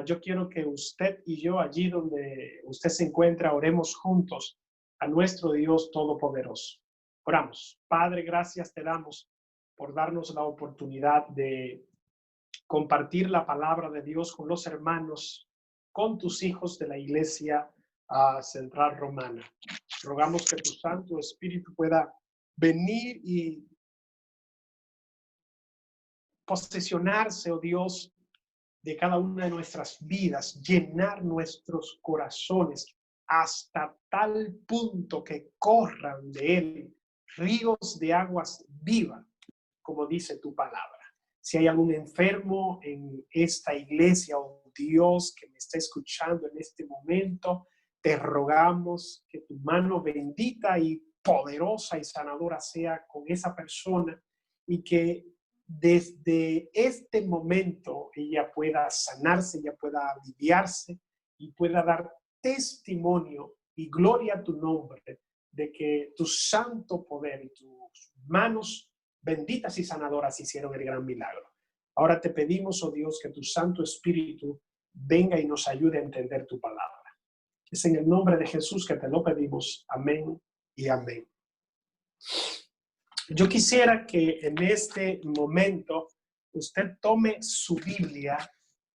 Yo quiero que usted y yo, allí donde usted se encuentra, oremos juntos a nuestro Dios Todopoderoso. Oramos. Padre, gracias te damos por darnos la oportunidad de compartir la palabra de Dios con los hermanos, con tus hijos de la Iglesia Central Romana. Rogamos que tu Santo Espíritu pueda venir y posesionarse, oh Dios, de cada una de nuestras vidas, llenar nuestros corazones hasta tal punto que corran de él ríos de aguas vivas, como dice tu palabra. Si hay algún enfermo en esta iglesia, oh Dios, que me está escuchando en este momento, te rogamos que tu mano bendita y poderosa y sanadora sea con esa persona y que desde este momento ella pueda sanarse, ella pueda aliviarse y pueda dar testimonio y gloria a tu nombre de que tu santo poder y tus manos benditas y sanadoras hicieron el gran milagro. Ahora te pedimos, oh Dios, que tu Santo Espíritu venga y nos ayude a entender tu palabra. Es en el nombre de Jesús que te lo pedimos. Amén y amén. Yo quisiera que en este momento usted tome su Biblia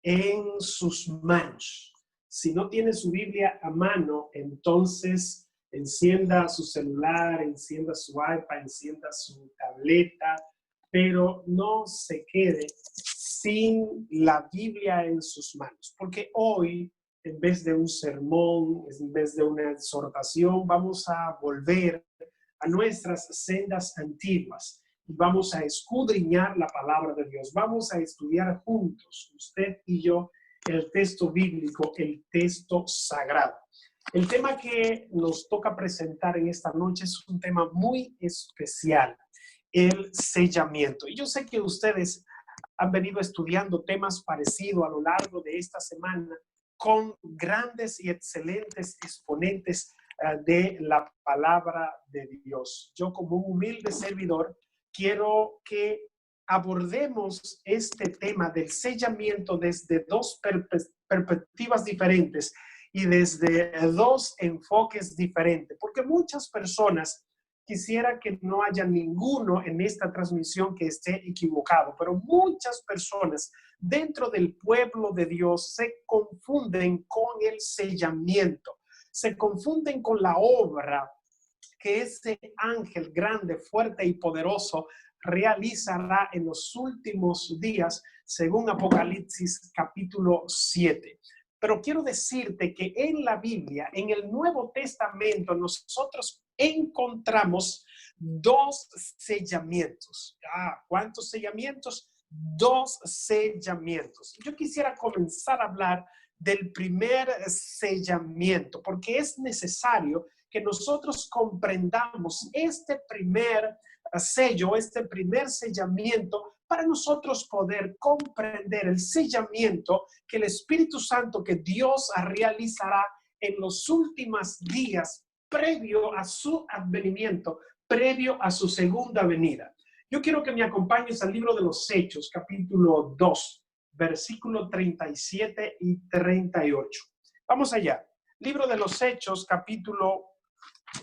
en sus manos. Si no tiene su Biblia a mano, entonces encienda su celular, encienda su iPad, encienda su tableta, pero no se quede sin la Biblia en sus manos, porque hoy, en vez de un sermón, en vez de una exhortación, vamos a volver a nuestras sendas antiguas y vamos a escudriñar la palabra de Dios. Vamos a estudiar juntos, usted y yo, el texto bíblico, el texto sagrado. El tema que nos toca presentar en esta noche es un tema muy especial, el sellamiento. Y yo sé que ustedes han venido estudiando temas parecidos a lo largo de esta semana con grandes y excelentes exponentes de la palabra de Dios. Yo, como un humilde servidor, quiero que abordemos este tema del sellamiento desde dos perspectivas diferentes y desde dos enfoques diferentes, porque muchas personas quisiera que no haya ninguno en esta transmisión que esté equivocado, pero muchas personas dentro del pueblo de Dios se confunden con el sellamiento, se confunden con la obra que ese ángel grande, fuerte y poderoso realizará en los últimos días, según Apocalipsis capítulo 7. Pero quiero decirte que en la Biblia, en el Nuevo Testamento, nosotros encontramos dos sellamientos. ¿Cuántos sellamientos? Dos sellamientos. Yo quisiera comenzar a hablar del primer sellamiento, porque es necesario que nosotros comprendamos este primer sello, este primer sellamiento, para nosotros poder comprender el sellamiento que el Espíritu Santo, que Dios realizará en los últimos días, previo a su advenimiento, previo a su segunda venida. Yo quiero que me acompañes al libro de los Hechos, capítulo 2, versículos 37 y 38. Vamos allá. Libro de los Hechos, capítulo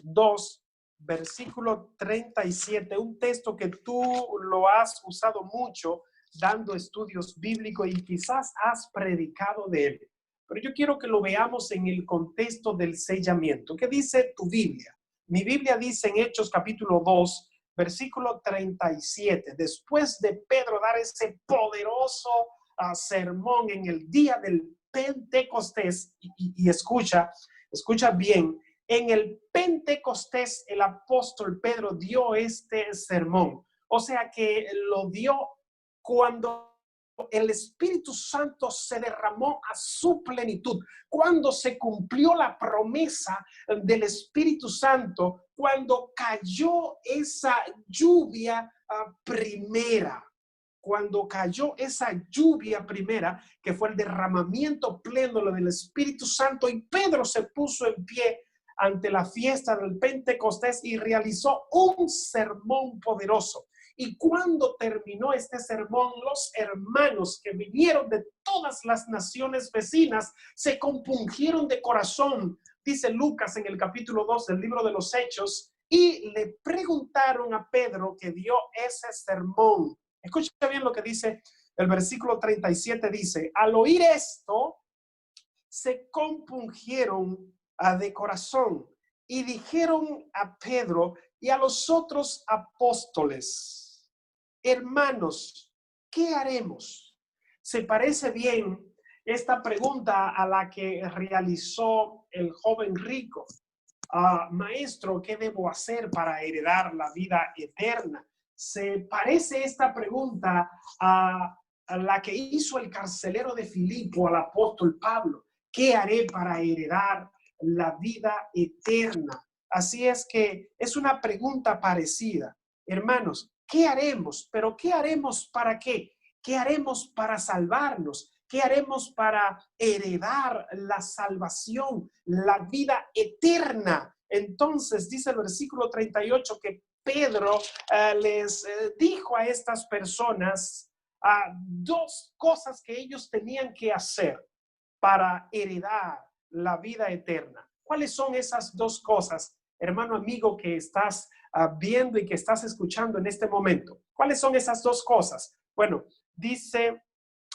2, versículo 37, un texto que tú lo has usado mucho dando estudios bíblicos y quizás has predicado de él. Pero yo quiero que lo veamos en el contexto del sellamiento. ¿Qué dice tu Biblia? Mi Biblia dice en Hechos capítulo 2, versículo 37, después de Pedro dar ese poderoso sermón en el día del Pentecostés, y escucha bien, en el Pentecostés el apóstol Pedro dio este sermón. O sea que lo dio cuando el Espíritu Santo se derramó a su plenitud, cuando se cumplió la promesa del Espíritu Santo, cuando cayó esa lluvia primera. Cuando cayó esa lluvia primera, que fue el derramamiento pleno del Espíritu Santo, y Pedro se puso en pie ante la fiesta del Pentecostés y realizó un sermón poderoso. Y cuando terminó este sermón, los hermanos que vinieron de todas las naciones vecinas se compungieron de corazón, dice Lucas en el capítulo 2 del libro de los Hechos, y le preguntaron a Pedro que dio ese sermón. Escucha bien lo que dice el versículo 37, dice: al oír esto, se compungieron de corazón y dijeron a Pedro y a los otros apóstoles: hermanos, ¿qué haremos? ¿Se parece bien esta pregunta a la que realizó el joven rico? Maestro, ¿qué debo hacer para heredar la vida eterna? ¿Se parece esta pregunta a la que hizo el carcelero de Filipo al apóstol Pablo? ¿Qué haré para heredar la vida eterna? Así es que es una pregunta parecida. Hermanos, ¿qué haremos? ¿Pero qué haremos para qué? ¿Qué haremos para salvarnos? ¿Qué haremos para heredar la salvación, la vida eterna? Entonces dice el versículo 38 que Pedro les dijo a estas personas dos cosas que ellos tenían que hacer para heredar la vida eterna. ¿Cuáles son esas dos cosas, hermano amigo, que estás viendo y que estás escuchando en este momento? ¿Cuáles son esas dos cosas? Bueno, dice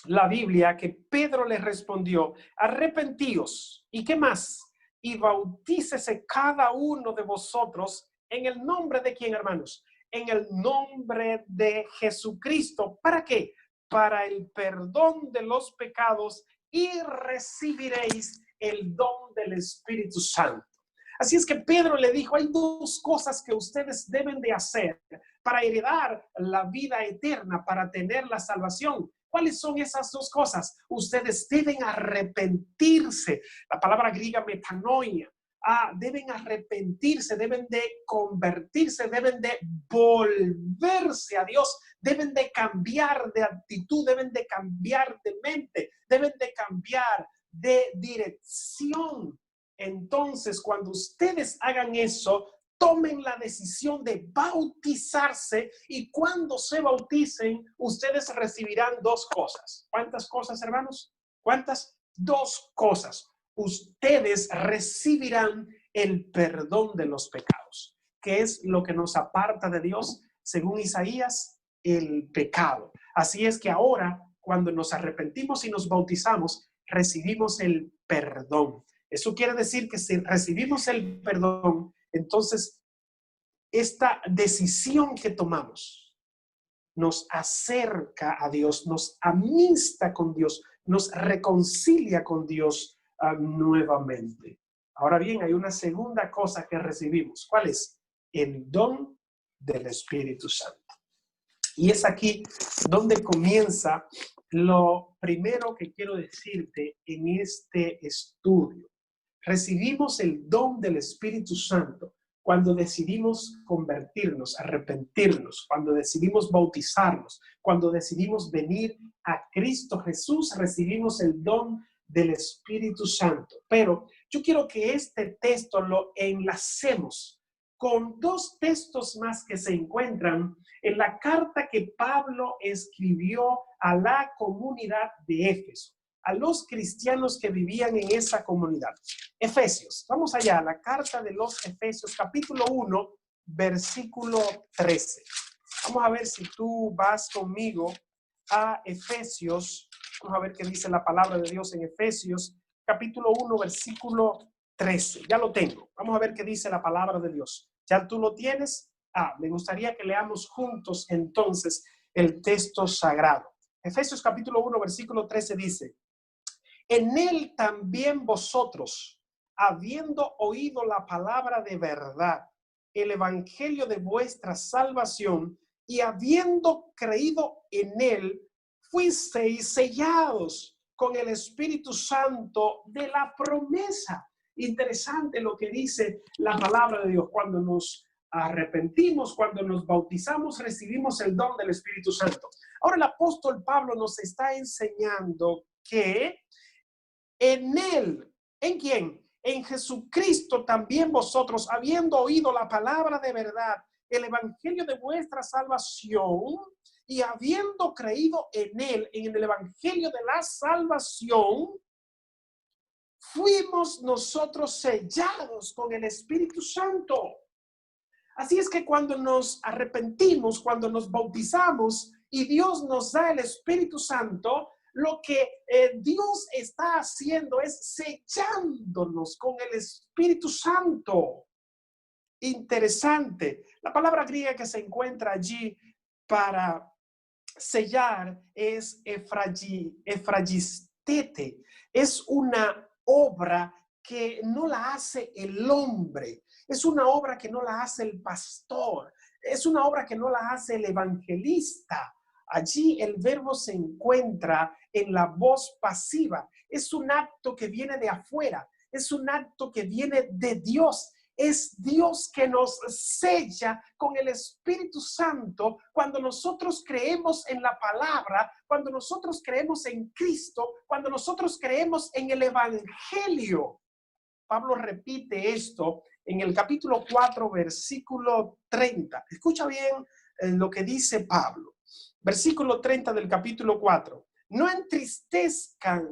la Biblia que Pedro le respondió: arrepentíos. ¿Y qué más? Y bautícese cada uno de vosotros en el nombre de quién, hermanos? En el nombre de Jesucristo. ¿Para qué? Para el perdón de los pecados, y recibiréis el don del Espíritu Santo. Así es que Pedro le dijo: hay dos cosas que ustedes deben de hacer para heredar la vida eterna, para tener la salvación. ¿Cuáles son esas dos cosas? Ustedes deben arrepentirse. La palabra griega metanoia. Deben arrepentirse, deben de convertirse, deben de volverse a Dios, deben de cambiar de actitud, deben de cambiar de mente, deben de cambiar de dirección. Entonces, cuando ustedes hagan eso, tomen la decisión de bautizarse, y cuando se bauticen, ustedes recibirán dos cosas. ¿Cuántas cosas, hermanos? ¿Cuántas? Dos cosas. Ustedes recibirán el perdón de los pecados. ¿Qué es lo que nos aparta de Dios? Según Isaías, el pecado. Así es que ahora, cuando nos arrepentimos y nos bautizamos, recibimos el perdón. Eso quiere decir que si recibimos el perdón, entonces esta decisión que tomamos nos acerca a Dios, nos amista con Dios, nos reconcilia con Dios nuevamente. Ahora bien, hay una segunda cosa que recibimos. ¿Cuál es? El don del Espíritu Santo. Y es aquí donde comienza lo primero que quiero decirte en este estudio. Recibimos el don del Espíritu Santo cuando decidimos convertirnos, arrepentirnos, cuando decidimos bautizarnos, cuando decidimos venir a Cristo Jesús, recibimos el don del Espíritu Santo. Pero yo quiero que este texto lo enlacemos con dos textos más que se encuentran en la carta que Pablo escribió a la comunidad de Éfeso, a los cristianos que vivían en esa comunidad. Efesios, vamos allá, a la carta de los Efesios, capítulo 1, versículo 13. Vamos a ver si tú vas conmigo a Efesios. Vamos a ver qué dice la palabra de Dios en Efesios, capítulo 1, versículo 13. Ya lo tengo. Vamos a ver qué dice la palabra de Dios. ¿Ya tú lo tienes? Me gustaría que leamos juntos entonces el texto sagrado. Efesios capítulo 1, versículo 13 dice: en él también vosotros, habiendo oído la palabra de verdad, el evangelio de vuestra salvación, y habiendo creído en él, fuisteis sellados con el Espíritu Santo de la promesa. Interesante lo que dice la palabra de Dios. Cuando nos arrepentimos, cuando nos bautizamos, recibimos el don del Espíritu Santo. Ahora el apóstol Pablo nos está enseñando que en él, ¿en quién? En Jesucristo también vosotros, habiendo oído la palabra de verdad, el evangelio de vuestra salvación, y habiendo creído en él, en el evangelio de la salvación, fuimos nosotros sellados con el Espíritu Santo. Así es que cuando nos arrepentimos, cuando nos bautizamos y Dios nos da el Espíritu Santo, lo que Dios está haciendo es sellándonos con el Espíritu Santo. Interesante. La palabra griega que se encuentra allí para sellar es efragistete. Es una obra que no la hace el hombre. Es una obra que no la hace el pastor. Es una obra que no la hace el evangelista. Allí el verbo se encuentra en la voz pasiva. Es un acto que viene de afuera. Es un acto que viene de Dios. Es Dios que nos sella con el Espíritu Santo cuando nosotros creemos en la palabra, cuando nosotros creemos en Cristo, cuando nosotros creemos en el Evangelio. Pablo repite esto en el capítulo 4, versículo 30. Escucha bien lo que dice Pablo. Versículo 30 del capítulo 4. No entristezcan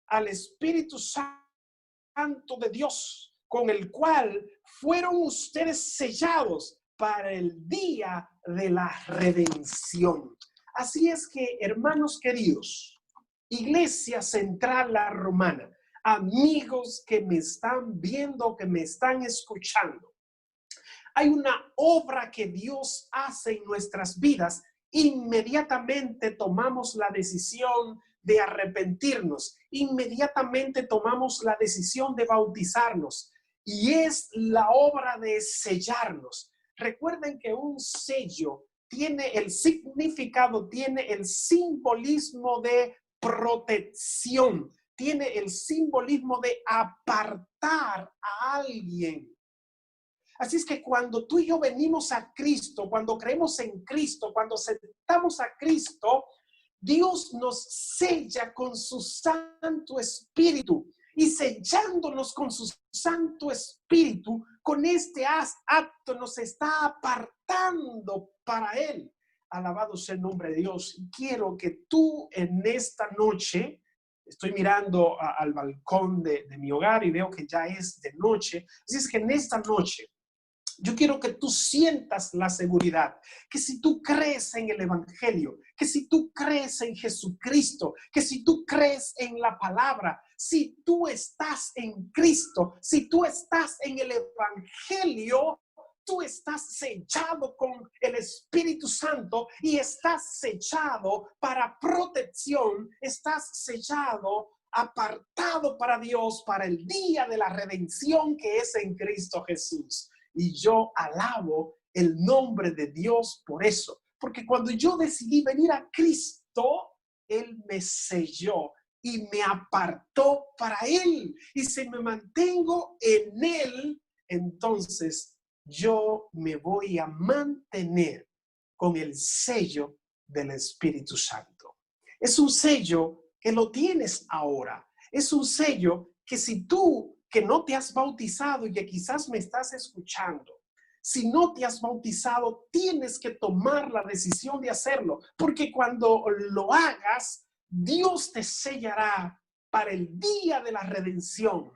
al Espíritu Santo de Dios, con el cual fueron ustedes sellados para el día de la redención. Así es que, hermanos queridos, Iglesia Central La Romana, amigos que me están viendo, que me están escuchando, hay una obra que Dios hace en nuestras vidas. Inmediatamente tomamos la decisión de arrepentirnos. Inmediatamente tomamos la decisión de bautizarnos. Y es la obra de sellarnos. Recuerden que un sello tiene el significado, tiene el simbolismo de protección, tiene el simbolismo de apartar a alguien. Así es que cuando tú y yo venimos a Cristo, cuando creemos en Cristo, cuando aceptamos a Cristo, Dios nos sella con su Santo Espíritu. Y sellándonos con su Santo Espíritu, con este acto nos está apartando para Él. Alabado sea el nombre de Dios. Y quiero que tú en esta noche, estoy mirando al balcón de mi hogar y veo que ya es de noche. Así es que en esta noche, yo quiero que tú sientas la seguridad, que si tú crees en el Evangelio, que si tú crees en Jesucristo, que si tú crees en la palabra, si tú estás en Cristo, si tú estás en el Evangelio, tú estás sellado con el Espíritu Santo y estás sellado para protección, estás sellado, apartado para Dios, para el día de la redención que es en Cristo Jesús. Y yo alabo el nombre de Dios por eso. Porque cuando yo decidí venir a Cristo, Él me selló y me apartó para Él. Y si me mantengo en Él, entonces yo me voy a mantener con el sello del Espíritu Santo. Es un sello que lo tienes ahora. Es un sello que si tú que no te has bautizado y que quizás me estás escuchando, si no te has bautizado, tienes que tomar la decisión de hacerlo, porque cuando lo hagas, Dios te sellará para el día de la redención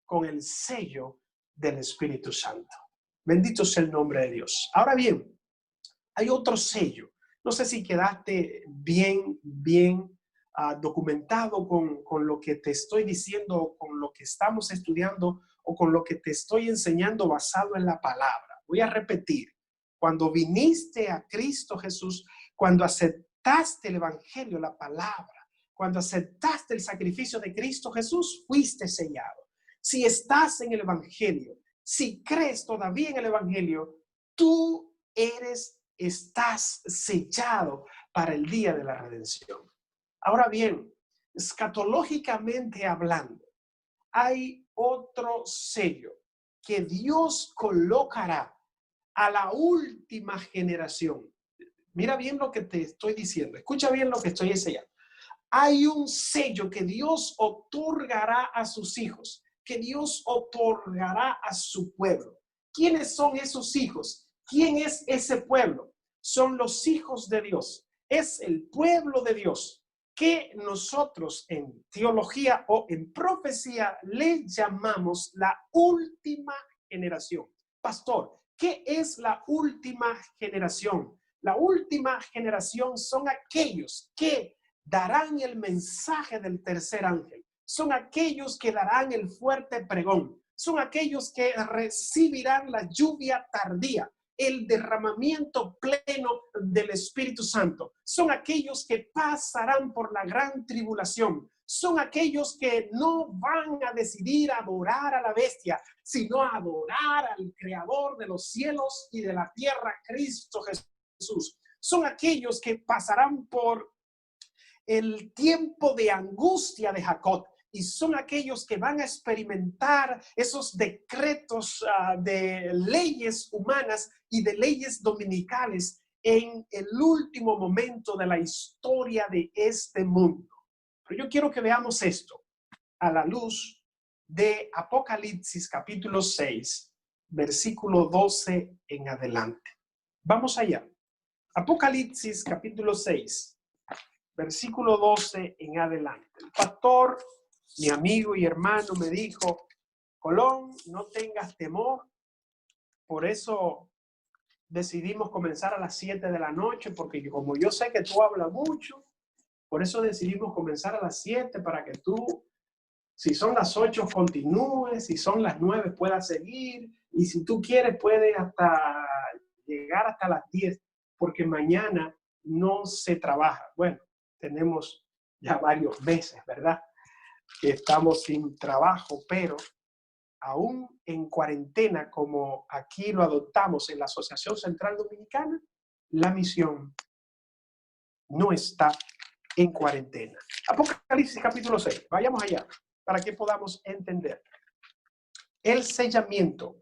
con el sello del Espíritu Santo. Bendito sea el nombre de Dios. Ahora bien, hay otro sello. No sé si quedaste bien documentado con lo que te estoy diciendo, con lo que estamos estudiando o con lo que te estoy enseñando basado en la palabra. Voy a repetir. Cuando viniste a Cristo Jesús, cuando aceptaste el Evangelio, la palabra, cuando aceptaste el sacrificio de Cristo Jesús, fuiste sellado. Si estás en el Evangelio, si crees todavía en el Evangelio, tú estás sellado para el día de la redención. Ahora bien, escatológicamente hablando, hay otro sello que Dios colocará a la última generación. Mira bien lo que te estoy diciendo. Escucha bien lo que estoy enseñando. Hay un sello que Dios otorgará a sus hijos, que Dios otorgará a su pueblo. ¿Quiénes son esos hijos? ¿Quién es ese pueblo? Son los hijos de Dios. Es el pueblo de Dios que nosotros en teología o en profecía le llamamos la última generación. Pastor, ¿qué es la última generación? La última generación son aquellos que darán el mensaje del tercer ángel. Son aquellos que darán el fuerte pregón. Son aquellos que recibirán la lluvia tardía, el derramamiento pleno del Espíritu Santo. Son aquellos que pasarán por la gran tribulación. Son aquellos que no van a decidir adorar a la bestia, sino adorar al Creador de los cielos y de la tierra, Cristo Jesús. Son aquellos que pasarán por el tiempo de angustia de Jacob. Y son aquellos que van a experimentar esos decretos de leyes humanas y de leyes dominicales en el último momento de la historia de este mundo. Pero yo quiero que veamos esto a la luz de Apocalipsis capítulo 6, versículo 12 en adelante. Vamos allá. Apocalipsis capítulo 6, versículo 12 en adelante. El pastor, mi amigo y hermano, me dijo: Colón, no tengas temor. Por eso decidimos comenzar a las 7 de la noche, porque como yo sé que tú hablas mucho, por eso decidimos comenzar a las 7 para que tú, si son las 8, continúes, si son las 9, puedas seguir, y si tú quieres, puedes hasta llegar hasta las 10, porque mañana no se trabaja. Bueno, tenemos ya varios meses, ¿verdad?, que estamos sin trabajo, pero aún en cuarentena, como aquí lo adoptamos en la Asociación Central Dominicana, la misión no está en cuarentena. Apocalipsis capítulo 6, vayamos allá para que podamos entender. El sellamiento,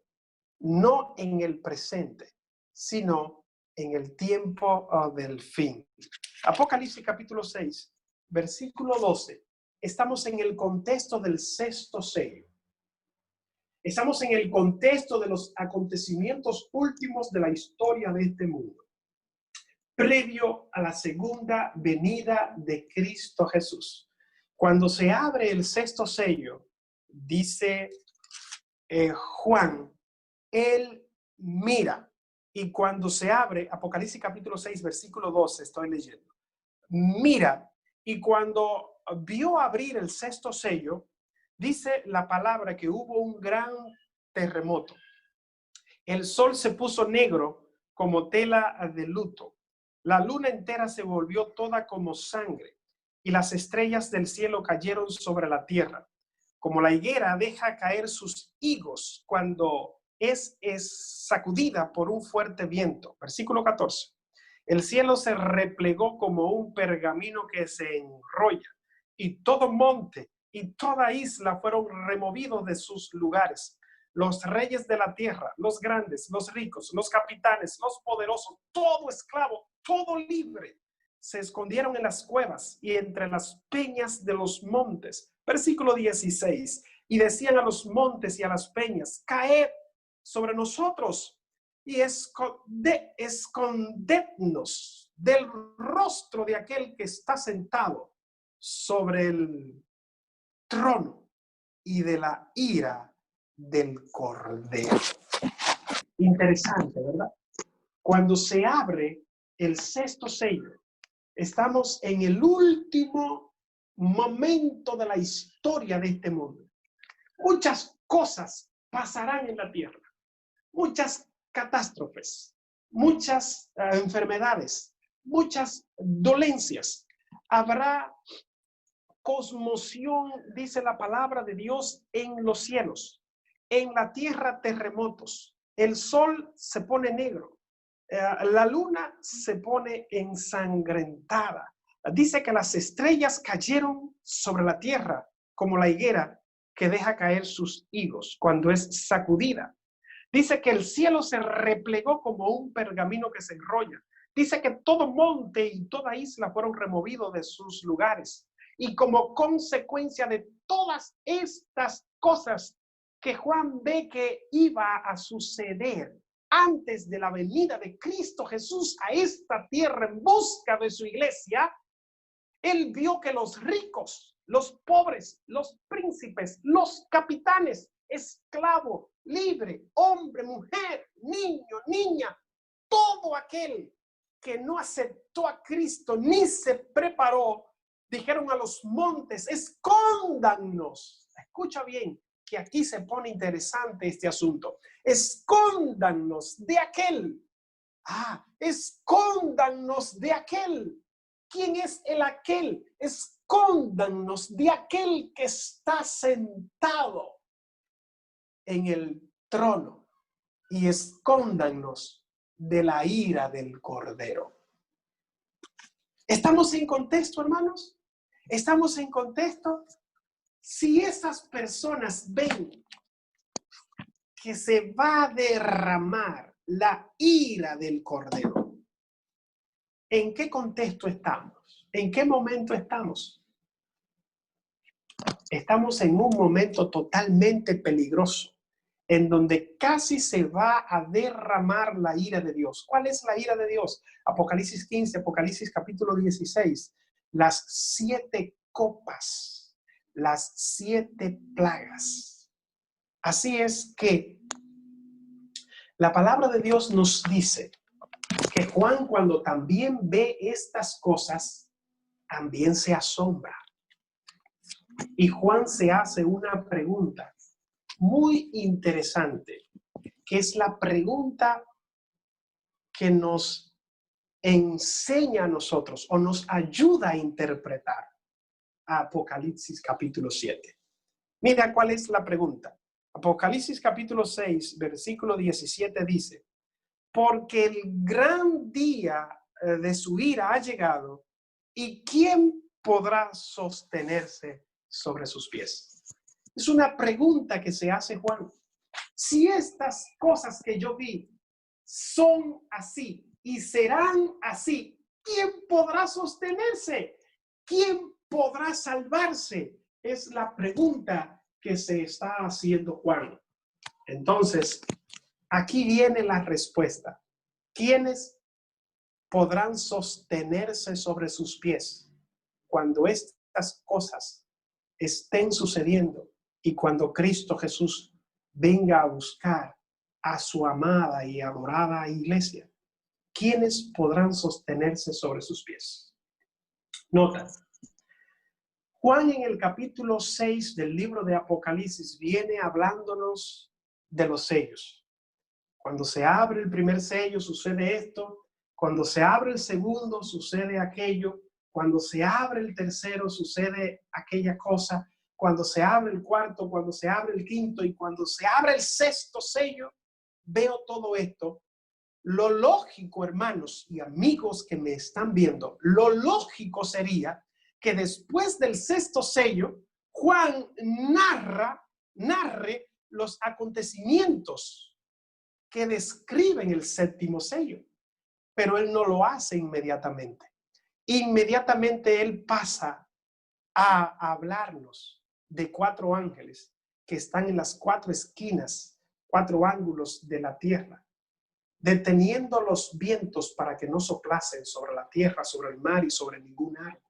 no en el presente, sino en el tiempo del fin. Apocalipsis capítulo 6, versículo 12. Estamos en el contexto del sexto sello. Estamos en el contexto de los acontecimientos últimos de la historia de este mundo, previo a la segunda venida de Cristo Jesús. Cuando se abre el sexto sello, dice Juan, él mira, y cuando se abre, Apocalipsis capítulo 6, versículo 12, estoy leyendo, mira, y cuando vio abrir el sexto sello, dice la palabra que hubo un gran terremoto. El sol se puso negro como tela de luto. La luna entera se volvió toda como sangre y las estrellas del cielo cayeron sobre la tierra. Como la higuera deja caer sus higos cuando es sacudida por un fuerte viento. Versículo 14. El cielo se replegó como un pergamino que se enrolla y todo monte y toda isla fueron removidos de sus lugares. Los reyes de la tierra, los grandes, los ricos, los capitanes, los poderosos, todo esclavo, todo libre, se escondieron en las cuevas y entre las peñas de los montes. Versículo 16. Y decían a los montes y a las peñas: caed sobre nosotros y escondednos del rostro de aquel que está sentado sobre el trono y de la ira del Cordero. Interesante, ¿verdad? Cuando se abre el sexto sello, estamos en el último momento de la historia de este mundo. Muchas cosas pasarán en la tierra, muchas catástrofes, muchas enfermedades, muchas dolencias. Habrá conmoción, dice la palabra de Dios, en los cielos, en la tierra terremotos, el sol se pone negro, la luna se pone ensangrentada. Dice que las estrellas cayeron sobre la tierra como la higuera que deja caer sus higos cuando es sacudida. Dice que el cielo se replegó como un pergamino que se enrolla. Dice que todo monte y toda isla fueron removidos de sus lugares. Y como consecuencia de todas estas cosas que Juan ve que iba a suceder, antes de la venida de Cristo Jesús a esta tierra en busca de su iglesia, él vio que los ricos, los pobres, los príncipes, los capitanes, esclavo, libre, hombre, mujer, niño, niña, todo aquel que no aceptó a Cristo ni se preparó, dijeron a los montes, escóndanos. Escucha bien, que aquí se pone interesante este asunto. Escóndanos de aquel. Escóndanos de aquel. ¿Quién es el aquel? Escóndanos de aquel que está sentado en el trono y escóndanos de la ira del Cordero. ¿Estamos en contexto, hermanos? ¿Estamos en contexto? Si esas personas ven que se va a derramar la ira del Cordero, ¿en qué contexto estamos? ¿En qué momento estamos? Estamos en un momento totalmente peligroso, en donde casi se va a derramar la ira de Dios. ¿Cuál es la ira de Dios? Apocalipsis 15, Apocalipsis capítulo 16, las 7 copas, las 7 plagas. Así es que la palabra de Dios nos dice que Juan, cuando también ve estas cosas, también se asombra. Y Juan se hace una pregunta muy interesante, que es la pregunta que nos enseña a nosotros o nos ayuda a interpretar a Apocalipsis capítulo 7. Mira cuál es la pregunta. Apocalipsis capítulo 6, versículo 17 dice, porque el gran día de su ira ha llegado, ¿y quién podrá sostenerse sobre sus pies? Es una pregunta que se hace Juan. Si estas cosas que yo vi son así y serán así, ¿quién podrá sostenerse? ¿Quién podrá salvarse? Es la pregunta que se está haciendo Juan. Entonces, aquí viene la respuesta. ¿Quiénes podrán sostenerse sobre sus pies cuando estas cosas estén sucediendo y cuando Cristo Jesús venga a buscar a su amada y adorada iglesia? ¿Quiénes podrán sostenerse sobre sus pies? Nota, Juan en el capítulo 6 del libro de Apocalipsis viene hablándonos de los sellos. Cuando se abre el primer sello sucede esto, cuando se abre el segundo sucede aquello, cuando se abre el tercero sucede aquella cosa, cuando se abre el cuarto, cuando se abre el quinto y cuando se abre el sexto sello, veo todo esto. Lo lógico, hermanos y amigos que me están viendo, lo lógico sería que después del sexto sello, Juan narre los acontecimientos que describen el séptimo sello, pero él no lo hace inmediatamente. Inmediatamente él pasa a hablarnos de 4 ángeles que están en las 4 esquinas, 4 ángulos de la tierra, deteniendo los vientos para que no soplasen sobre la tierra, sobre el mar y sobre ningún árbol.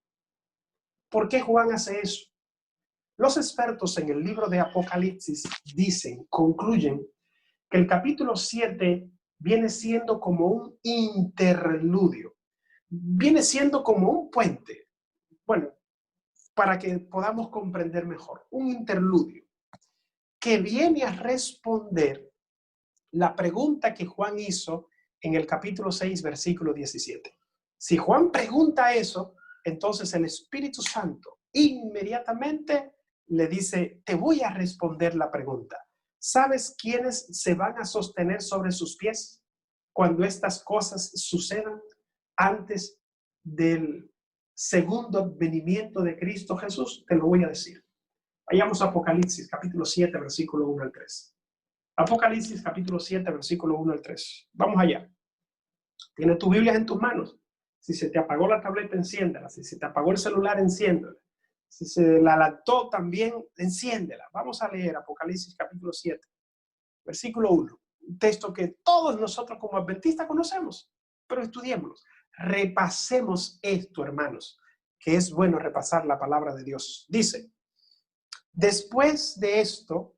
¿Por qué Juan hace eso? Los expertos en el libro de Apocalipsis concluyen que el capítulo 7 viene siendo como un interludio, viene siendo como un puente, bueno, para que podamos comprender mejor, un interludio que viene a responder la pregunta que Juan hizo en el capítulo 6, versículo 17. Si Juan pregunta eso, entonces el Espíritu Santo inmediatamente le dice, te voy a responder la pregunta. ¿Sabes quiénes se van a sostener sobre sus pies cuando estas cosas sucedan antes del segundo venimiento de Cristo Jesús? Te lo voy a decir. Vayamos a Apocalipsis, capítulo 7, versículo 1 al 3. Apocalipsis, capítulo 7, versículo 1 al 3. Vamos allá. Tienes tu Biblia en tus manos. Si se te apagó la tableta, enciéndela. Si se te apagó el celular, enciéndela. Si se la laptop también, enciéndela. Vamos a leer Apocalipsis capítulo 7, versículo 1. Un texto que todos nosotros como adventistas conocemos, pero estudiémoslo. Repasemos esto, hermanos, que es bueno repasar la palabra de Dios. Dice, después de esto,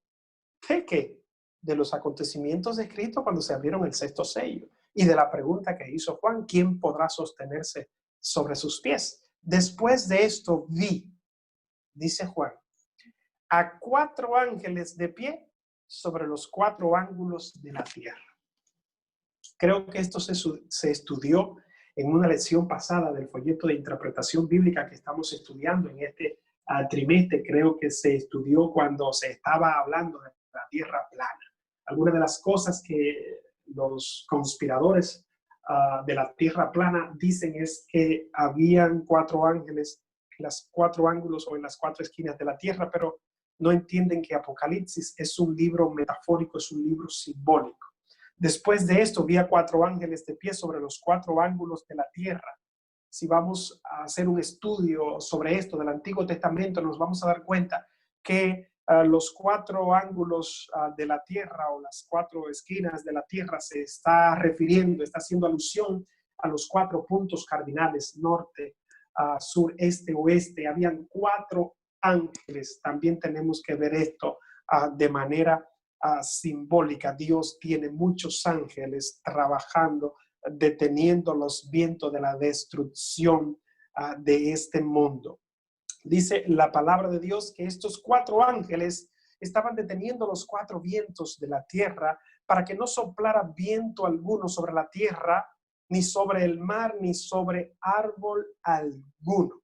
¿de qué? De los acontecimientos descritos cuando se abrieron el sexto sello y de la pregunta que hizo Juan, ¿quién podrá sostenerse sobre sus pies? Después de esto vi, dice Juan, a 4 ángeles de pie sobre los 4 ángulos de la tierra. Creo que esto se estudió en una lección pasada del folleto de interpretación bíblica que estamos estudiando en este trimestre. Creo que se estudió cuando se estaba hablando de la tierra plana. Algunas de las cosas que los conspiradores de la tierra plana dicen es que habían 4 ángeles en los 4 ángulos o en las 4 esquinas de la tierra, pero no entienden que Apocalipsis es un libro metafórico, es un libro simbólico. Después de esto vi a 4 ángeles de pie sobre los 4 ángulos de la tierra. Si vamos a hacer un estudio sobre esto del Antiguo Testamento, nos vamos a dar cuenta que los 4 ángulos de la tierra o las 4 esquinas de la tierra se está refiriendo, está haciendo alusión a los 4 puntos cardinales, norte, sur, este, oeste. Habían 4 ángeles. También tenemos que ver esto de manera simbólica. Dios tiene muchos ángeles trabajando, deteniendo los vientos de la destrucción de este mundo. Dice la palabra de Dios que estos 4 ángeles estaban deteniendo los 4 vientos de la tierra para que no soplara viento alguno sobre la tierra, ni sobre el mar, ni sobre árbol alguno.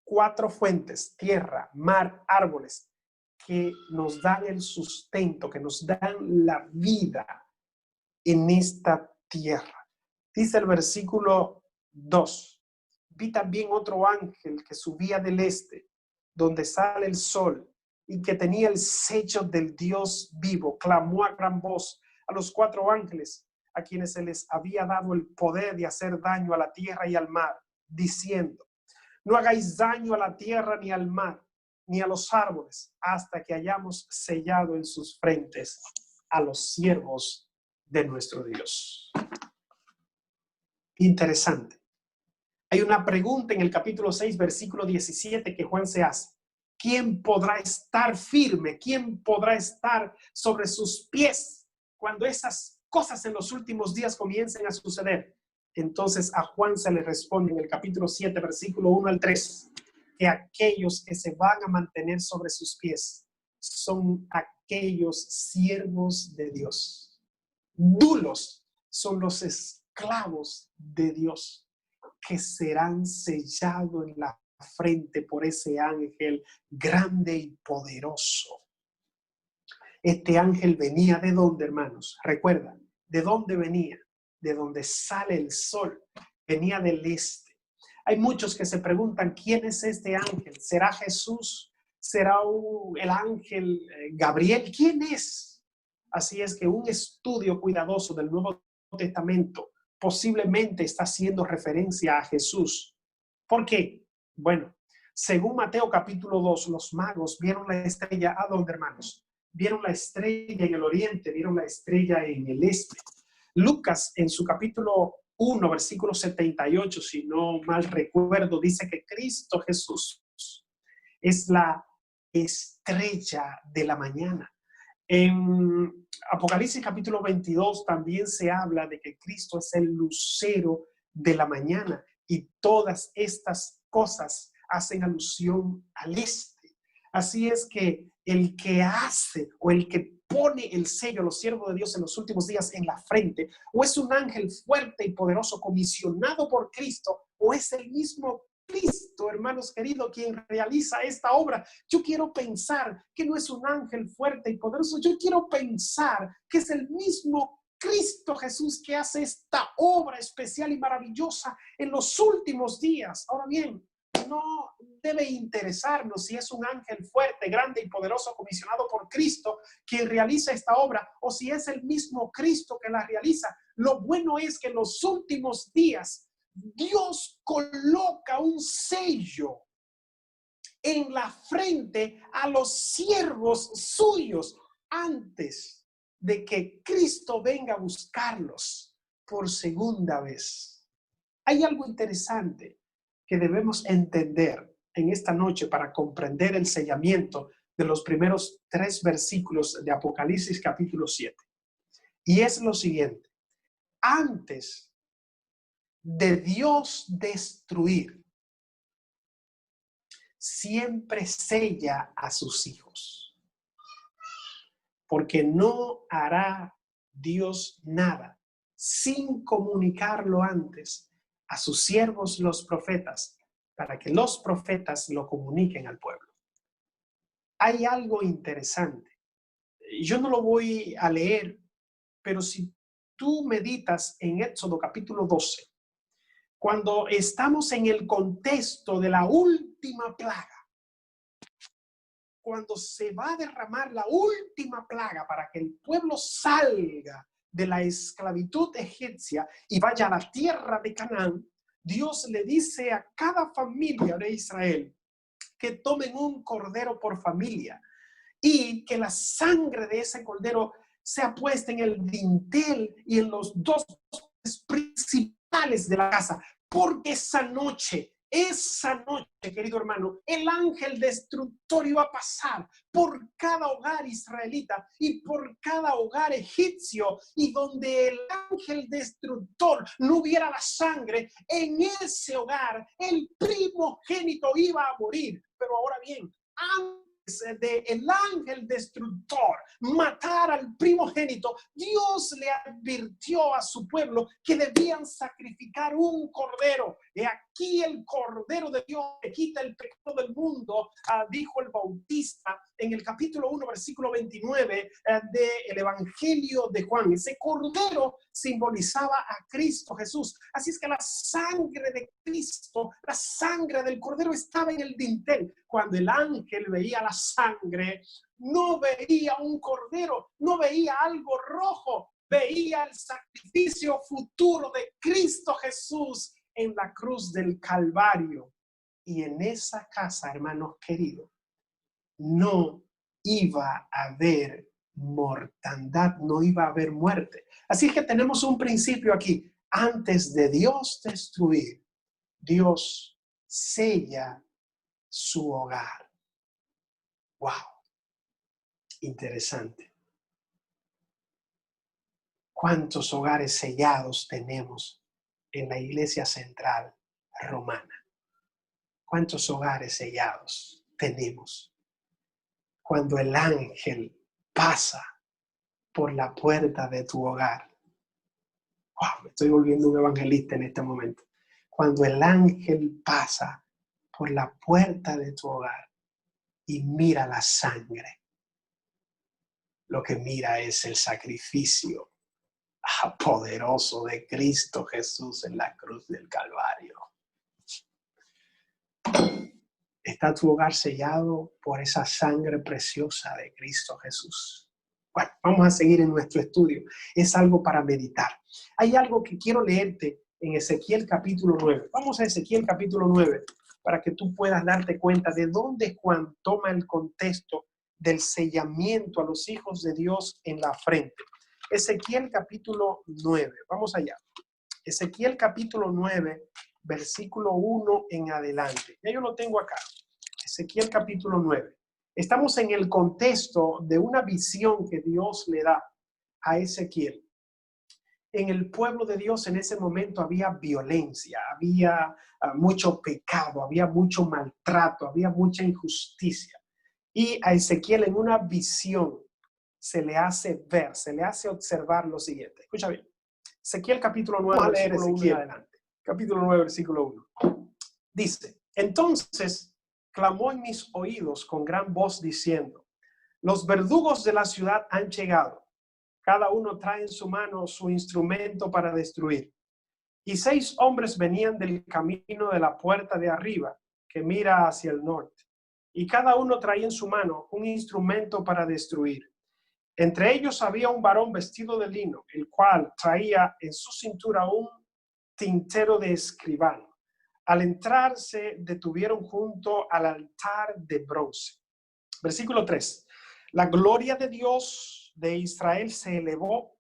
4 fuentes, tierra, mar, árboles, que nos dan el sustento, que nos dan la vida en esta tierra. Dice el versículo 2, vi también otro ángel que subía del este, donde sale el sol, y que tenía el sello del Dios vivo. Clamó a gran voz a los 4 ángeles, a quienes se les había dado el poder de hacer daño a la tierra y al mar, diciendo, no hagáis daño a la tierra ni al mar, ni a los árboles, hasta que hayamos sellado en sus frentes a los siervos de nuestro Dios. Interesante. Hay una pregunta en el capítulo 6, versículo 17 que Juan se hace. ¿Quién podrá estar firme? ¿Quién podrá estar sobre sus pies cuando esas cosas en los últimos días comiencen a suceder? Entonces a Juan se le responde en el capítulo 7, versículo 1 al 3, que aquellos que se van a mantener sobre sus pies son aquellos siervos de Dios. Dulos son los esclavos de Dios que serán sellados en la frente por ese ángel grande y poderoso. Este ángel venía ¿de dónde, hermanos? Recuerda, ¿de dónde venía? De donde sale el sol. Venía del este. Hay muchos que se preguntan, ¿quién es este ángel? ¿Será Jesús? ¿Será el ángel Gabriel? ¿Quién es? Así es que un estudio cuidadoso del Nuevo Testamento posiblemente está haciendo referencia a Jesús. ¿Por qué? Bueno, según Mateo capítulo 2, los magos vieron la estrella. ¿A dónde, hermanos? Vieron la estrella en el oriente, vieron la estrella en el este. Lucas, en su capítulo 1, versículo 78, si no mal recuerdo, dice que Cristo Jesús es la estrella de la mañana. En Apocalipsis capítulo 22 también se habla de que Cristo es el lucero de la mañana, y todas estas cosas hacen alusión al este. Así es que el que hace o el que pone el sello, los siervos de Dios en los últimos días en la frente, o es un ángel fuerte y poderoso comisionado por Cristo, o es el mismo Cristo, hermanos queridos, quien realiza esta obra. Yo quiero pensar que no es un ángel fuerte y poderoso. Yo quiero pensar que es el mismo Cristo Jesús que hace esta obra especial y maravillosa en los últimos días. Ahora bien, no debe interesarnos si es un ángel fuerte, grande y poderoso comisionado por Cristo quien realiza esta obra, o si es el mismo Cristo que la realiza. Lo bueno es que en los últimos días Dios coloca un sello en la frente a los siervos suyos antes de que Cristo venga a buscarlos por segunda vez. Hay algo interesante que debemos entender en esta noche para comprender el sellamiento de los primeros 3 versículos de Apocalipsis capítulo 7. Y es lo siguiente: antes de Dios destruir, siempre sella a sus hijos, porque no hará Dios nada sin comunicarlo antes a sus siervos los profetas, para que los profetas lo comuniquen al pueblo. Hay algo interesante. Yo no lo voy a leer, pero si tú meditas en Éxodo capítulo 12, cuando estamos en el contexto de la última plaga, cuando se va a derramar la última plaga para que el pueblo salga de la esclavitud egipcia y vaya a la tierra de Canaán, Dios le dice a cada familia de Israel que tomen un cordero por familia y que la sangre de ese cordero sea puesta en el dintel y en los 2 principales de la casa, porque esa noche, querido hermano, el ángel destructor iba a pasar por cada hogar israelita y por cada hogar egipcio, y donde el ángel destructor no hubiera la sangre, en ese hogar el primogénito iba a morir. Pero ahora bien, antes de el ángel destructor matar al primogénito, Dios le advirtió a su pueblo que debían sacrificar un cordero. Y aquí el cordero de Dios que quita el pecado del mundo, dijo el Bautista en el capítulo 1, versículo 29 del Evangelio de Juan. Ese cordero simbolizaba a Cristo Jesús. Así es que la sangre de Cristo, la sangre del cordero estaba en el dintel. Cuando el ángel veía la sangre, no veía un cordero, no veía algo rojo, veía el sacrificio futuro de Cristo Jesús en la cruz del Calvario. Y en esa casa, hermanos queridos, no iba a haber mortandad, no iba a haber muerte. Así que tenemos un principio aquí. Antes de Dios destruir, Dios sella su hogar. Wow, interesante. ¿Cuántos hogares sellados tenemos en la iglesia central romana? ¿Cuántos hogares sellados tenemos? Cuando el ángel pasa por la puerta de tu hogar. Wow, me estoy volviendo un evangelista en este momento. Cuando el ángel pasa por la puerta de tu hogar y mira la sangre, lo que mira es el sacrificio poderoso de Cristo Jesús en la cruz del Calvario. ¿Está tu hogar sellado por esa sangre preciosa de Cristo Jesús? Bueno, vamos a seguir en nuestro estudio. Es algo para meditar. Hay algo que quiero leerte en Ezequiel capítulo 9. Vamos a Ezequiel capítulo 9 para que tú puedas darte cuenta de dónde Juan toma el contexto del sellamiento a los hijos de Dios en la frente. Ezequiel capítulo 9. Vamos allá. Ezequiel capítulo 9, versículo 1 en adelante. Ya yo lo tengo acá. Ezequiel capítulo 9. Estamos en el contexto de una visión que Dios le da a Ezequiel. En el pueblo de Dios en ese momento había violencia, había mucho pecado, había mucho maltrato, había mucha injusticia. Y a Ezequiel en una visión se le hace ver, se le hace observar lo siguiente. Escucha bien. Ezequiel capítulo 9, vamos a leer Ezequiel en adelante. Capítulo 9, versículo 1. Dice: entonces clamó en mis oídos con gran voz diciendo: los verdugos de la ciudad han llegado. Cada uno trae en su mano su instrumento para destruir. Y 6 hombres venían del camino de la puerta de arriba, que mira hacia el norte. Y cada uno traía en su mano un instrumento para destruir. Entre ellos había un varón vestido de lino, el cual traía en su cintura un tintero de escribano. Al entrar se detuvieron junto al altar de bronce. Versículo 3. La gloria de Dios de Israel se elevó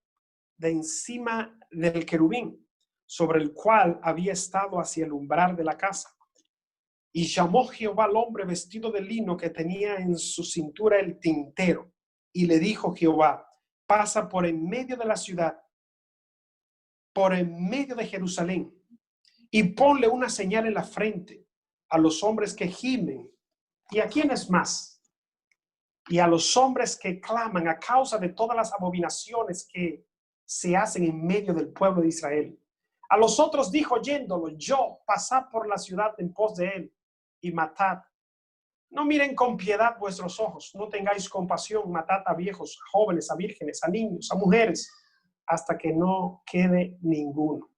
de encima del querubín, sobre el cual había estado hacia el umbral de la casa. Y llamó Jehová al hombre vestido de lino que tenía en su cintura el tintero. Y le dijo Jehová: pasa por en medio de la ciudad, por en medio de Jerusalén, y ponle una señal en la frente a los hombres que gimen. ¿Y a quiénes más? Y a los hombres que claman a causa de todas las abominaciones que se hacen en medio del pueblo de Israel. A los otros dijo oyéndolo: yo, pasad por la ciudad en pos de él y matad. No miren con piedad vuestros ojos, no tengáis compasión, matad a viejos, a jóvenes, a vírgenes, a niños, a mujeres, hasta que no quede ninguno.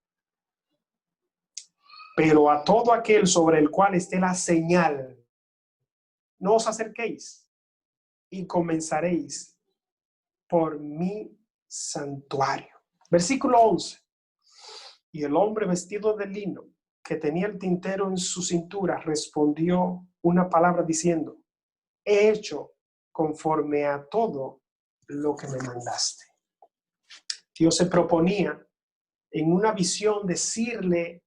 Pero a todo aquel sobre el cual esté la señal, no os acerquéis, y comenzaréis por mi santuario. Versículo 11. Y el hombre vestido de lino, que tenía el tintero en su cintura, respondió una palabra diciendo: he hecho conforme a todo lo que me mandaste. Dios se proponía en una visión decirle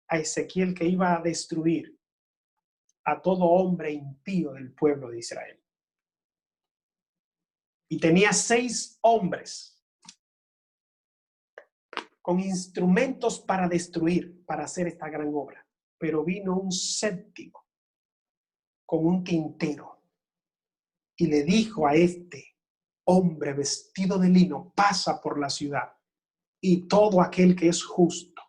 a Ezequiel que iba a destruir a todo hombre impío del pueblo de Israel. Y tenía 6 hombres con instrumentos para destruir, para hacer esta gran obra. Pero vino un 7º con un tintero y le dijo a este hombre vestido de lino: pasa por la ciudad, y todo aquel que es justo,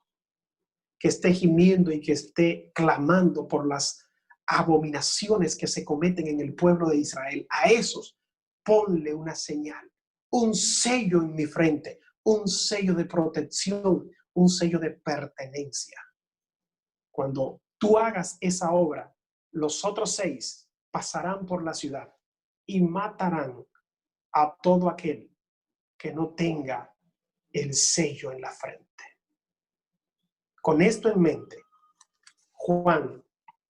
que esté gimiendo y que esté clamando por las abominaciones que se cometen en el pueblo de Israel, a esos ponle una señal, un sello en mi frente, un sello de protección, un sello de pertenencia. Cuando tú hagas esa obra, los otros 6 pasarán por la ciudad y matarán a todo aquel que no tenga el sello en la frente. Con esto en mente, Juan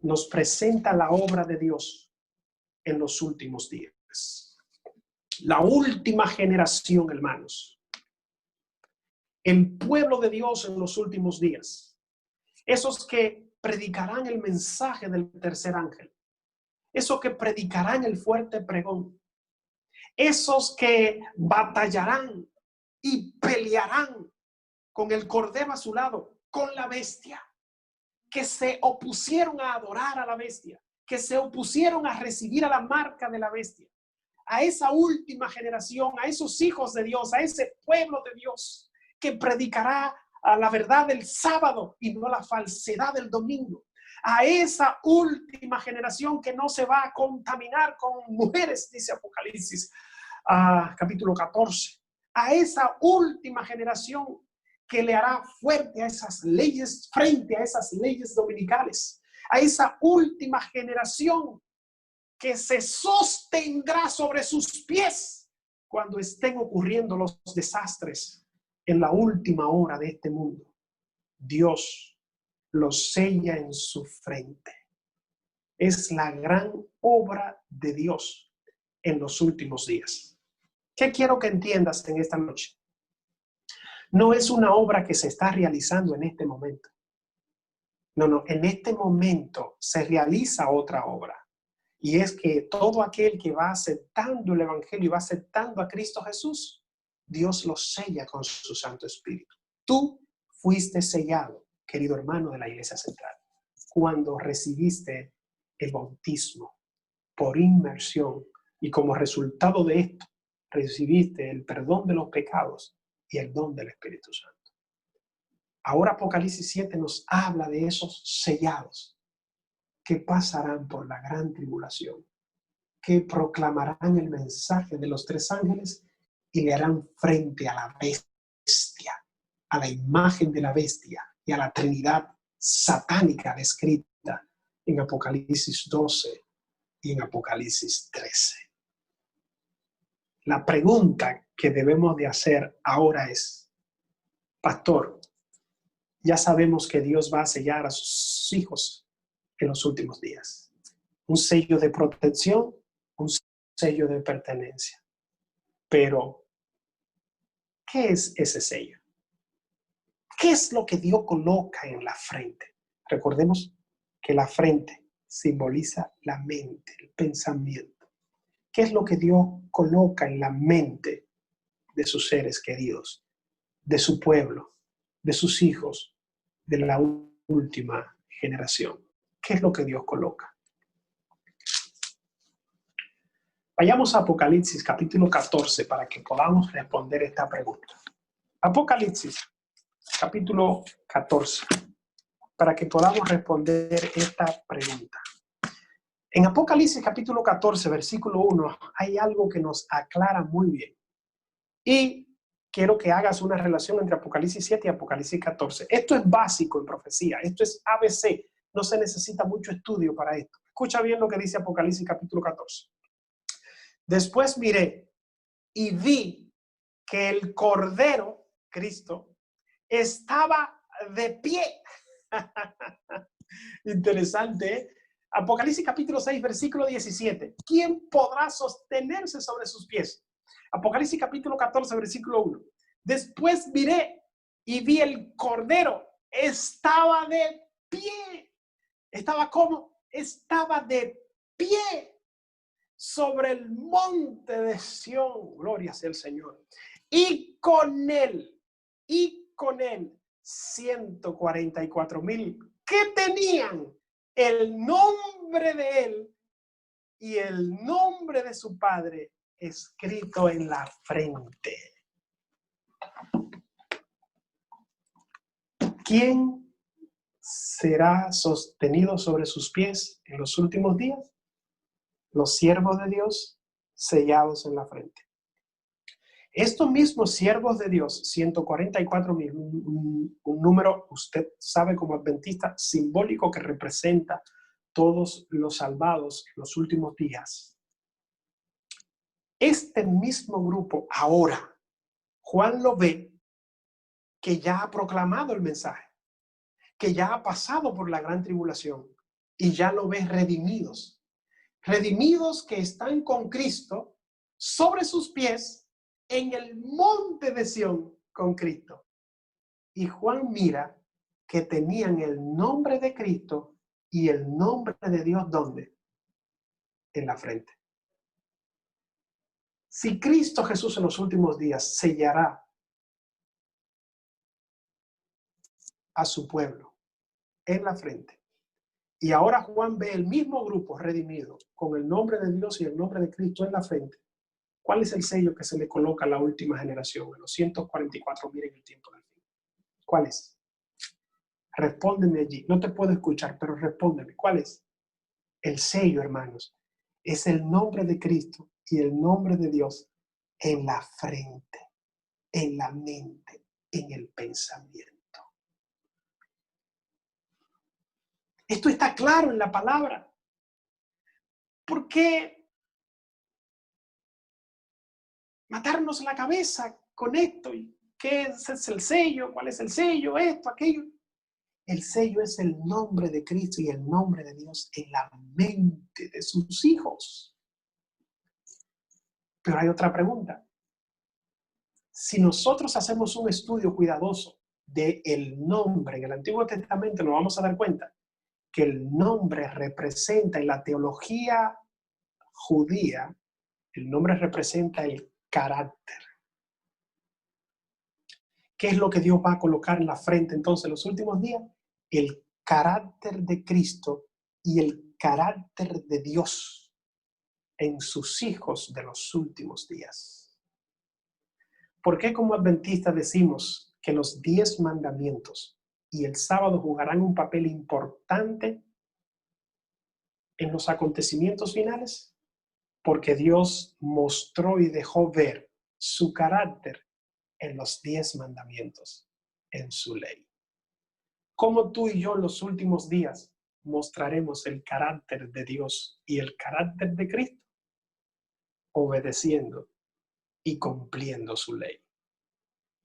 nos presenta la obra de Dios en los últimos días. La última generación, hermanos. El pueblo de Dios en los últimos días. Esos que predicarán el mensaje del tercer ángel. Esos que predicarán el fuerte pregón. Esos que batallarán y pelearán con el cordero a su lado, con la bestia, que se opusieron a adorar a la bestia, que se opusieron a recibir a la marca de la bestia. A esa última generación, a esos hijos de Dios, a ese pueblo de Dios que predicará a la verdad del sábado y no la falsedad del domingo. A esa última generación que no se va a contaminar con mujeres, dice Apocalipsis capítulo 14. A esa última generación que le hará fuerte a esas leyes, frente a esas leyes dominicales. A esa última generación que se sostendrá sobre sus pies cuando estén ocurriendo los desastres en la última hora de este mundo. Dios los sella en su frente. Es la gran obra de Dios en los últimos días. ¿Qué quiero que entiendas en esta noche? No es una obra que se está realizando en este momento. No, en este momento se realiza otra obra. Y es que todo aquel que va aceptando el evangelio y va aceptando a Cristo Jesús, Dios lo sella con su Santo Espíritu. Tú fuiste sellado, querido hermano de la Iglesia Central, cuando recibiste el bautismo por inmersión, y como resultado de esto recibiste el perdón de los pecados y el don del Espíritu Santo. Ahora Apocalipsis 7 nos habla de esos sellados que pasarán por la gran tribulación, que proclamarán el mensaje de los 3 ángeles y le harán frente a la bestia, a la imagen de la bestia y a la Trinidad satánica descrita en Apocalipsis 12 y en Apocalipsis 13. La pregunta que debemos de hacer ahora es: pastor, ya sabemos que Dios va a sellar a sus hijos en los últimos días. Un sello de protección, un sello de pertenencia. Pero ¿Qué es ese sello? ¿Qué es lo que Dios coloca en la frente? Recordemos que la frente simboliza la mente, el pensamiento. ¿Qué es lo que Dios coloca en la mente de sus seres queridos, de su pueblo, de sus hijos, de la última generación? ¿Qué es lo que Dios coloca? Vayamos a Apocalipsis capítulo 14 para que podamos responder esta pregunta. Apocalipsis capítulo 14 para que podamos responder esta pregunta. En Apocalipsis capítulo 14 versículo 1 hay algo que nos aclara muy bien. Y quiero que hagas una relación entre Apocalipsis 7 y Apocalipsis 14. Esto es básico en profecía, esto es ABC, no se necesita mucho estudio para esto. Escucha bien lo que dice Apocalipsis capítulo 14. Después miré y vi que el Cordero, Cristo, estaba de pie. Interesante, ¿eh? Apocalipsis capítulo 6, versículo 17. ¿Quién podrá sostenerse sobre sus pies? Apocalipsis capítulo 14, versículo 1. Después miré y vi el Cordero. Estaba de pie. ¿Estaba cómo? Estaba de pie sobre el monte de Sión. Gloria sea el Señor. Y con él 144,000 que tenían el nombre de él y el nombre de su padre escrito en la frente. ¿Quién será sostenido sobre sus pies en los últimos días? Los siervos de Dios sellados en la frente. Estos mismos siervos de Dios, 144,000, un número, usted sabe como adventista, simbólico que representa todos los salvados en los últimos días. Este mismo grupo ahora, Juan lo ve que ya ha proclamado el mensaje, que ya ha pasado por la gran tribulación y ya lo ve redimidos. Redimidos que están con Cristo sobre sus pies en el monte de Sión con Cristo. Y Juan mira que tenían el nombre de Cristo y el nombre de Dios, ¿dónde? En la frente. Si Cristo Jesús en los últimos días sellará a su pueblo en la frente, y ahora Juan ve el mismo grupo redimido con el nombre de Dios y el nombre de Cristo en la frente, ¿cuál es el sello que se le coloca a la última generación, a los 144,000 en el tiempo del fin? ¿Cuál es? Respóndeme allí. No te puedo escuchar, pero respóndeme. ¿Cuál es? El sello, hermanos, es el nombre de Cristo y el nombre de Dios en la frente, en la mente, en el pensamiento. Esto está claro en la palabra. ¿Por qué matarnos la cabeza con esto? ¿Y qué es el sello? ¿Cuál es el sello? Esto, aquello. El sello es el nombre de Cristo y el nombre de Dios en la mente de sus hijos. Pero hay otra pregunta. Si nosotros hacemos un estudio cuidadoso del nombre en el Antiguo Testamento, nos vamos a dar cuenta que el nombre representa en la teología judía, el nombre representa el carácter. ¿Qué es lo que Dios va a colocar en la frente entonces en los últimos días? El carácter de Cristo y el carácter de Dios en sus hijos de los últimos días. ¿Por qué como adventistas decimos que los 10 mandamientos y el sábado jugarán un papel importante en los acontecimientos finales? Porque Dios mostró y dejó ver su carácter en los 10 mandamientos, en su ley. ¿Cómo tú y yo en los últimos días mostraremos el carácter de Dios y el carácter de Cristo? Obedeciendo y cumpliendo su ley.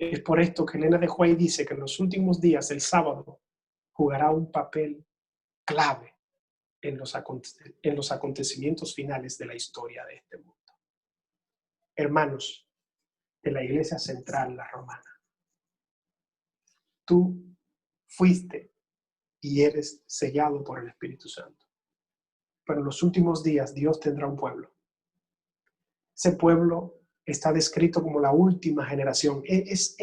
Es por esto que Elena de White dice que en los últimos días el sábado jugará un papel clave en los acontecimientos finales de la historia de este mundo. Hermanos, de la Iglesia Central, la Romana. Tú fuiste y eres sellado por el Espíritu Santo. Pero en los últimos días Dios tendrá un pueblo. Ese pueblo está descrito como la última generación. Es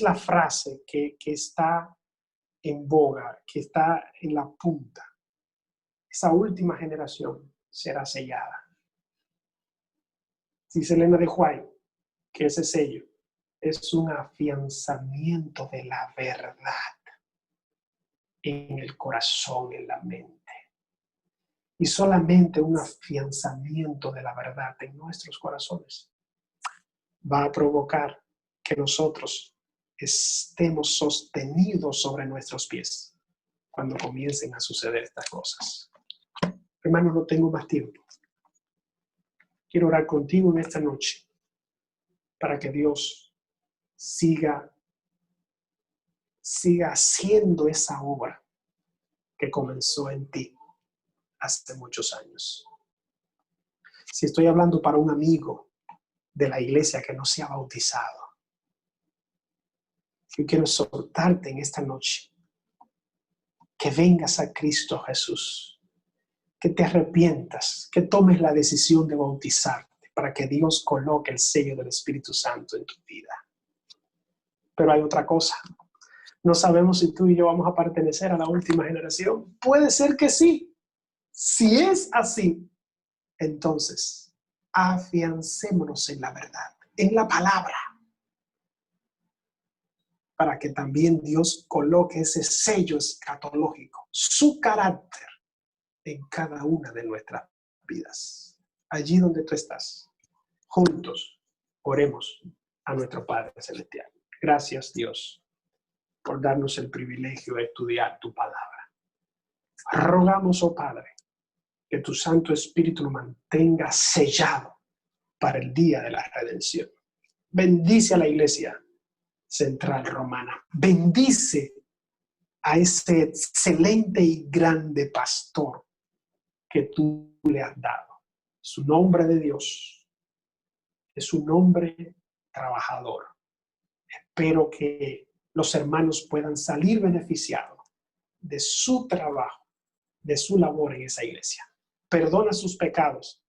la frase que está en boga, que está en la punta. Esa última generación será sellada. Dice Elena de White que ese sello es un afianzamiento de la verdad en el corazón, en la mente. Y solamente un afianzamiento de la verdad en nuestros corazones va a provocar que nosotros estemos sostenidos sobre nuestros pies cuando comiencen a suceder estas cosas. Hermanos, no tengo más tiempo. Quiero orar contigo en esta noche para que Dios siga haciendo esa obra que comenzó en ti hace muchos años. Si estoy hablando para un amigo de la iglesia que no se ha bautizado, yo quiero exhortarte en esta noche que vengas a Cristo Jesús, que te arrepientas, que tomes la decisión de bautizarte para que Dios coloque el sello del Espíritu Santo en tu vida. Pero hay otra cosa. No sabemos si tú y yo vamos a pertenecer a la última generación. Puede ser que sí. Si es así, entonces afiancémonos en la verdad, en la palabra, para que también Dios coloque ese sello escatológico, su carácter, en cada una de nuestras vidas. Allí donde tú estás, juntos, oremos a nuestro Padre Celestial. Gracias, Dios, por darnos el privilegio de estudiar tu palabra. Rogamos, oh Padre, que tu Santo Espíritu nos mantenga sellado para el día de la redención. Bendice a la Iglesia Central Romana. Bendice a ese excelente y grande pastor que tú le has dado. Su nombre de Dios es un hombre trabajador. Espero que los hermanos puedan salir beneficiados de su trabajo, de su labor en esa iglesia. Perdona sus pecados,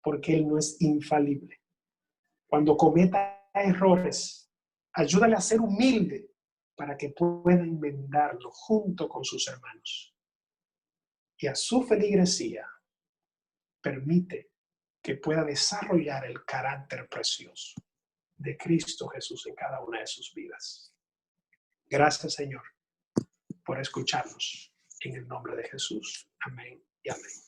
porque Él no es infalible. Cuando cometa errores, ayúdale a ser humilde para que pueda enmendarlo junto con sus hermanos. Y a su feligresía, permite que pueda desarrollar el carácter precioso de Cristo Jesús en cada una de sus vidas. Gracias, Señor, por escucharnos. En el nombre de Jesús. Amén y amén.